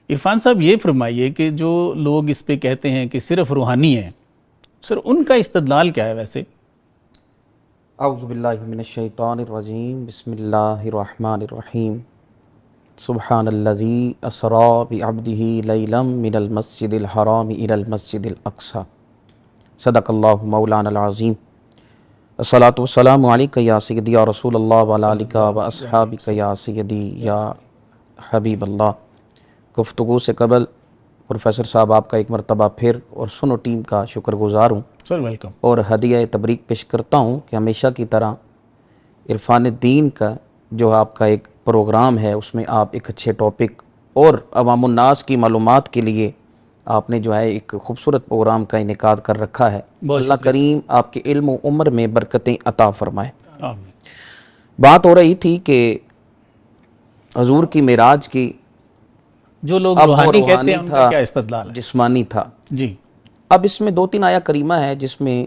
عرفان صاحب یہ فرمائیے کہ جو لوگ اس پہ کہتے ہیں کہ صرف روحانی ہے، سر ان کا استدلال کیا ہے ویسے؟ اعوذ باللہ من الشیطان الرجیم، بسم اللہ الرحمن الرحیم، سبحان الذی اسری بعبدہ لیلا من المسجد الحرام الی المسجد الاقصی، صدق اللہ مولانا العظیم۔ الصلاۃ والسلام علیک یا سیدی یا رسول اللہ وعلی آلک و اصحابک یا سیدی یا حبیب اللہ۔ گفتگو سے قبل پروفیسر صاحب آپ کا ایک مرتبہ پھر اور سنو ٹیم کا شکر گزار ہوں سر ویلکم، اور ہدیہ تبریک پیش کرتا ہوں کہ ہمیشہ کی طرح عرفان الدین کا جو آپ کا ایک پروگرام ہے اس میں آپ ایک اچھے ٹاپک اور عوام الناس کی معلومات کے لیے آپ نے جو ہے ایک خوبصورت پروگرام کا انعقاد کر رکھا ہے۔ اللہ کریم آپ کے علم و عمر میں برکتیں عطا فرمائے۔ آمین۔ بات ہو رہی تھی کہ حضور کی معراج کی، جو لوگ اب وہ روحانی کہتے روحانی ہیں ان کا تھا، کیا استدلال ہے؟ جسمانی تھا۔ جی اب اس میں 2-3 آیا کریمہ ہے جس میں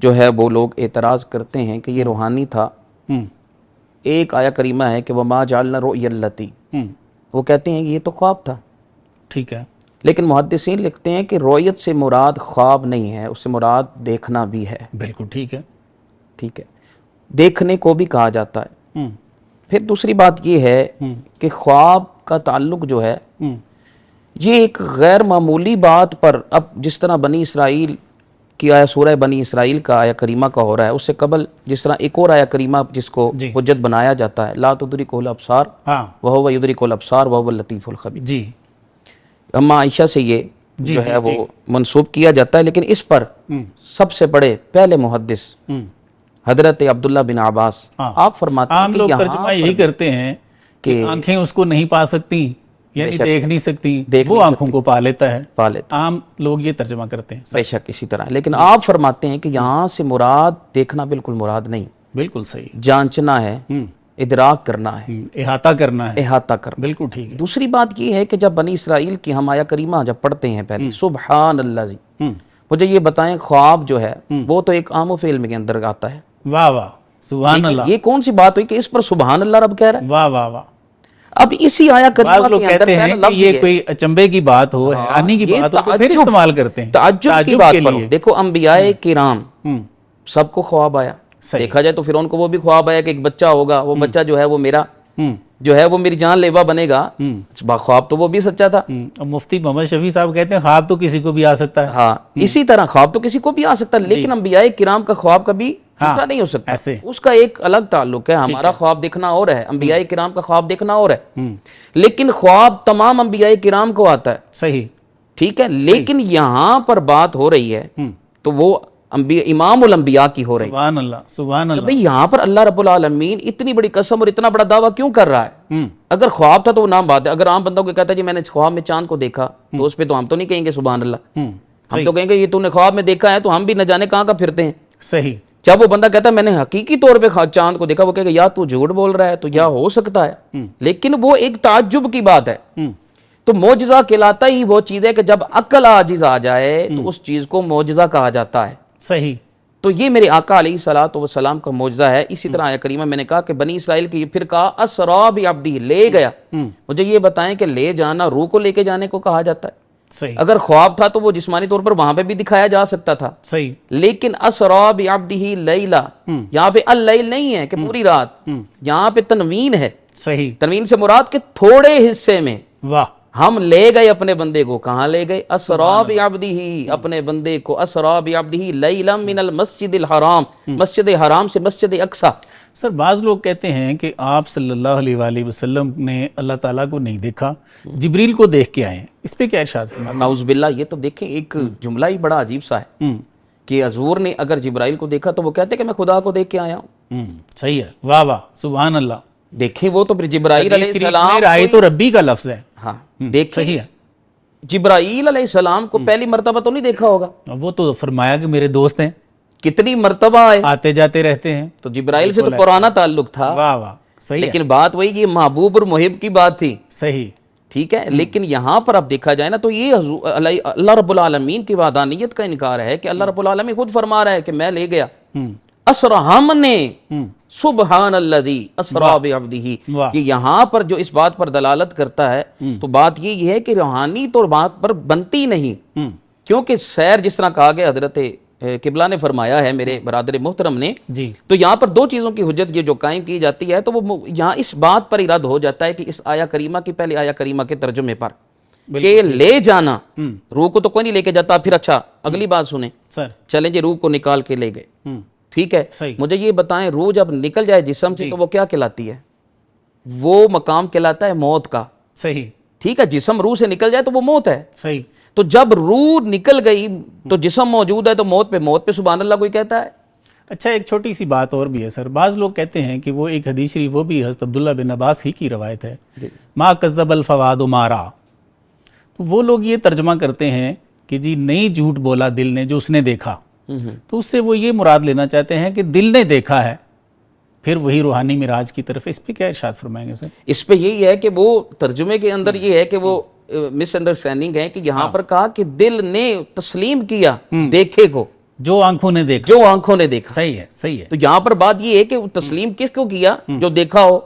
جو ہے وہ لوگ اعتراض کرتے ہیں کہ یہ روحانی تھا۔ ایک آیا کریمہ ہے کہ وَمَا جَعَلْنَا رُؤْيَا اللَّتِي، وہ کہتے ہیں کہ یہ تو خواب تھا، ٹھیک ہے، لیکن محدثین لکھتے ہیں کہ رؤیت سے مراد خواب نہیں ہے، اس سے مراد دیکھنا بھی ہے۔ بالکل ٹھیک ہے۔ ٹھیک ہے، دیکھنے کو بھی کہا جاتا ہے۔ پھر دوسری بات یہ ہے کہ خواب کا تعلق جو ہے یہ ایک غیر معمولی بات پر، اب جس طرح بنی اسرائیل کی آیا سورہ بنی اسرائیل کا آیا کریمہ کا ہو رہا ہے، اس سے قبل جس طرح ایک اور آیا کریمہ جس کو حجت بنایا جاتا ہے، لا تدرکہ الابصار وہو یدرک الابصار وہو اللطیف الخبیر، جی اما عائشہ سے یہ جو ہے وہ منسوب کیا جاتا ہے، لیکن اس پر سب سے بڑے پہلے محدث حضرت عبداللہ بن عباس آپ فرماتے ہیں عام کہ لوگ یہاں ترجمہ یہی کرتے ہیں کہ آنکھیں اس کو نہیں پا سکتی، یعنی دیکھ نہیں سکتی، وہ آنکھوں کو پا لیتا ہے۔ پا لیتا عام لوگ یہ ترجمہ کرتے ہیں، بے شک اسی طرح، لیکن آپ فرماتے ہیں کہ یہاں سے مراد دیکھنا بالکل مراد نہیں، بالکل صحیح، جانچنا ہے، ادراک کرنا ہے، احاطہ کرنا ہے، احاطہ کرنا۔ بالکل ٹھیک ہے۔ دوسری بات یہ ہے کہ جب بنی اسرائیل کی ہم آیا کریمہ جب پڑھتے ہیں پہلے سبحان اللہ جی، مجھے یہ بتائیں خواب جو ہے وہ تو ایک عام و فعل میں کے اندر آتا ہے، واہ واہ سبحان اللہ، یہ کون سی بات ہوئی کہ اس پر سبحان اللہ رب کہہ رہا ہے؟ واہ واہ واہ۔ اب اسی آیا بعض کریمہ لوگ کے اندر کہتے ہیں پہلا کہ لفظ یہ کوئی اچنبے کی بات ہو، حیرانی کی یہ بات ہو تو پھر تعجب، استعمال کرتے ہیں تعجب کی بات پر ہو۔ لیے۔ دیکھو انبیاء کرام سب کو خواب آیا، دیکھا جائے تو فرعون کو وہ بھی خواب آیا کہ ایک بچہ ہوگا، وہ بچہ جو ہے وہ میرا جو ہے وہ میری جان لیوا بنے گا، خواب تو وہ بھی سچا تھا۔ مفتی محمد شفیع صاحب کہتے ہیں خواب تو کسی کو بھی آ سکتا ہے۔ ہاں اسی طرح خواب تو کسی کو بھی آ سکتا ہے، لیکن انبیاء کرام کا خواب کبھی جھوٹا نہیں ہو سکتا، اس کا ایک الگ تعلق ہے۔ ہمارا خواب دیکھنا اور ہے، انبیاء کرام کا خواب دیکھنا اور ہے، لیکن خواب تمام انبیاء کرام کو آتا ہے، صحیح، ٹھیک ہے، لیکن یہاں پر بات ہو رہی ہے تو وہ امام الانبیاء کی ہو رہی ہے۔ سبحان اللہ سبحان اللہ۔ بھئی یہاں پر اللہ رب العالمین اتنی بڑی قسم اور اتنا بڑا دعویٰ کیوں کر رہا ہے؟ اگر خواب تھا تو وہ نام بات ہے، اگر عام بندوں کو کہتا ہے جی میں نے خواب میں چاند کو دیکھا تو اس پہ تو ہم تو نہیں کہیں گے سبحان اللہ، ہم تو کہیں گے یہ تو نے خواب میں دیکھا ہے، تو ہم بھی نہ جانے کہاں کا پھرتے ہیں۔ صحیح، جب وہ بندہ کہتا ہے میں نے حقیقی طور پہ چاند کو دیکھا، وہ کہے گا یا تو جھوٹ بول رہا ہے تو یا ہو سکتا ہے، لیکن وہ ایک تعجب کی بات ہے۔ تو معجزہ کہلاتا ہی وہ چیز ہے کہ جب عقل عاجز آ جائے تو اس چیز کو معجزہ کہا جاتا ہے۔ صحیح، تو یہ میرے آقا علیہ الصلوۃ والسلام کا معجزہ ہے۔ اسی طرح آیہ کریمہ میں نے کہا کہ بنی اسرائیل کی پھر کہا اسریٰ بعبدہ، لے گیا۔ مجھے یہ بتائیں کہ لے جانا روح کو لے کے جانے کو کہا جاتا ہے؟ صحیح، اگر خواب تھا تو وہ جسمانی طور پر وہاں پہ بھی دکھایا جا سکتا تھا، صحیح، لیکن اسریٰ بعبدہ لیلا، یہاں پہ اللیل نہیں ہے کہ پوری رات، یہاں پہ تنوین ہے۔ صحیح، تنوین سے مراد کہ تھوڑے حصے میں واہ، ہم لے گئے اپنے بندے کو۔ کہاں لے گئے؟ اسریٰ بعبدہ، اپنے بندے کو اسریٰ بعبدہ لیلا من المسجد الحرام، مسجد حرام سے مسجد اقصی۔ سر بعض لوگ کہتے ہیں کہ آپ صلی اللہ علیہ وآلہ وسلم نے اللہ تعالیٰ کو نہیں دیکھا، جبریل کو دیکھ کے آئے ہیں، اس پہ کیا ارشاد ہے؟ نعوذ باللہ، یہ تو دیکھیں ایک جملہ ہی بڑا عجیب سا ہے کہ حضور نے اگر جبرائیل کو دیکھا تو وہ کہتے کہ میں خدا کو دیکھ کے آیا ہوں۔ صحیح ہے، واہ واہ سبحان اللہ۔ دیکھیں وہ تو پھر جبرائیل علیہ السلام، رائے تو ربی کا لفظ ہے، ہاں دیکھیں صحیح ہے، جبرائیل علیہ السلام کو پہلی مرتبہ تو نہیں دیکھا ہوگا، وہ تو فرمایا کہ میرے دوست ہیں، کتنی مرتبہ آئے، آتے جاتے رہتے ہیں، تو جبرائیل سے تو پرانا تعلق تھا، واہ واہ صحیح ہے، لیکن بات وہی کہ یہ محبوب اور محب کی بات تھی، صحیح، ٹھیک ہے، لیکن یہاں پر اب دیکھا جائے نا تو یہ اللہ رب العالمین کی وحدانیت کا انکار ہے کہ اللہ رب العالمین خود فرما رہا ہے کہ میں لے گیا اسرا ہم نے سبحان الذی اسرا بعبدہ، واہ۔ کہ یہاں پر جو اس بات پر دلالت کرتا ہے تو بات یہ ہے کہ روحانی طور بات پر بنتی نہیں، کیونکہ سیر جس طرح کہا گیا حضرت قبلہ نے فرمایا ہے میرے برادر محترم نے، جی تو یہاں پر دو چیزوں کی حجت یہ جو قائم کی جاتی ہے تو وہ یہاں اس بات پر اراد ہو جاتا ہے کہ اس آیا کریمہ کی پہلے آیا کریمہ کے ترجمے پر کہ لے جانا، روح کو تو کوئی نہیں لے کے جاتا، پھر اچھا اگلی بات سنیں، سر چلیں جی روح کو نکال کے لے گئے، ٹھیک ہے، صحیح۔ مجھے یہ بتائیں روح جب نکل جائے جسم سے تو وہ کیا کہلاتی ہے؟ وہ مقام کہلاتا ہے موت کا، صحیح ٹھیک ہے، جسم روح سے نکل جائے تو وہ موت ہے، صحیح۔ تو جب روح نکل گئی تو جسم موجود ہے تو موت پہ سبحان اللہ کوئی کہتا ہے؟ اچھا ایک چھوٹی سی بات اور بھی ہے سر، بعض لوگ کہتے ہیں کہ وہ ایک حدیث شریف وہ بھی حضرت عبداللہ بن عباس ہی کی روایت ہے، ما کذب الفواد ما را، تو وہ لوگ یہ ترجمہ کرتے ہیں کہ جی نہیں جھوٹ بولا دل نے جو اس نے دیکھا، تو اس سے وہ یہ مراد لینا چاہتے ہیں کہ دل نے دیکھا ہے، پھر وہی روحانی معراج کی طرف۔ اس پہ کیا ارشاد فرمائیں گے سر؟ اس پہ یہی ہے کہ وہ ترجمے کے اندر یہ ہے کہ وہ مس انڈرسٹینڈنگ ہے کہ یہاں پر کہا کہ دل نے تسلیم کیا دیکھے کو، جو آنکھوں نے دیکھا، جو آنکھوں نے دیکھا، صحیح ہے صحیح ہے۔ تو یہاں پر بات یہ ہے کہ وہ تسلیم کس کو کیا؟ جو دیکھا ہو۔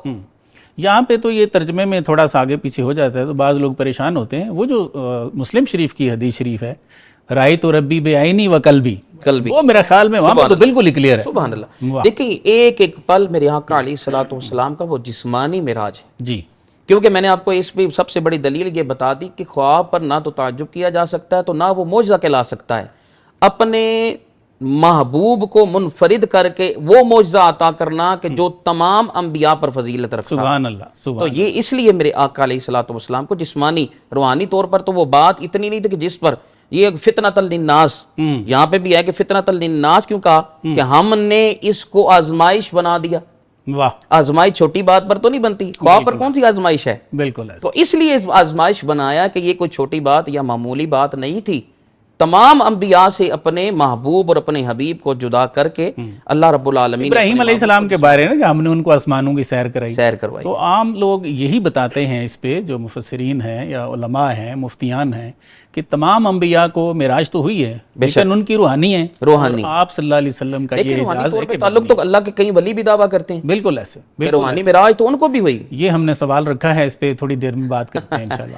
یہاں پہ تو یہ ترجمے میں تھوڑا سا آگے پیچھے ہو جاتا ہے تو بعض لوگ پریشان ہوتے ہیں، وہ جو مسلم شریف کی حدیث شریف ہے رائیت ربی بعینی و قلبی، وہ میرا خیال میں وہاں پہ تو بالکل ہی کلیئر ہے۔ سبحان اللہ۔ دیکھیں ایک ایک پل میرے آقا علیہ الصلوۃ والسلام کا وہ جسمانی معراج ہے، جی کیونکہ میں نے آپ کو اس پہ سب سے بڑی دلیل یہ بتا دی کہ خواب پر نہ تو تعجب کیا جا سکتا ہے تو نہ وہ معجزہ کہلا سکتا ہے، اپنے محبوب کو منفرد کر کے وہ معجزہ عطا کرنا کہ جو تمام انبیاء پر فضیلت رکھتا ہے۔ سبحان اللہ تو سبحان یہ اس لیے میرے آقا علیہ الصلوۃ والسلام کو جسمانی روحانی طور پر تو وہ بات اتنی نہیں تھی کہ جس پر یہ فتنۃ للناس، یہاں پہ بھی ہے کہ فتنۃ للناس کیوں کہا کہ ہم نے اس کو آزمائش بنا دیا۔ واہ، آزمائش چھوٹی بات پر تو نہیں بنتی، خواب پر کون سی آزمائش ہے؟ بالکل ایسا۔ تو اس لیے اس آزمائش بنایا کہ یہ کوئی چھوٹی بات یا معمولی بات نہیں تھی، تمام انبیاء سے اپنے محبوب اور اپنے حبیب کو جدا کر کے اللہ رب العالمین ابراہیم علیہ السلام کے بارے میں کہ ہم نے ان کو آسمانوں کی سیر کرائی، سیر کروائی۔ تو عام لوگ یہی بتاتے ہیں اس پہ، جو مفسرین ہیں یا علماء ہیں مفتیان ہیں، کہ تمام انبیاء کو معراج تو ہوئی ہے لیکن ان کی روحانی ہے، روحانی۔ اور آپ صلی اللہ علیہ وسلم کا لیکن یہ روحانی اعزاز طور ہے پہ کہ تعلق تو اللہ کے کئی ولی بھی دعویٰ کرتے ہیں بالکل ایسے، کہ بالکل روحانی معراج تو ان کو بھی ہوئی۔ یہ ہم نے سوال رکھا ہے، اس پہ تھوڑی دیر میں بات کرتے ہیں انشاءاللہ۔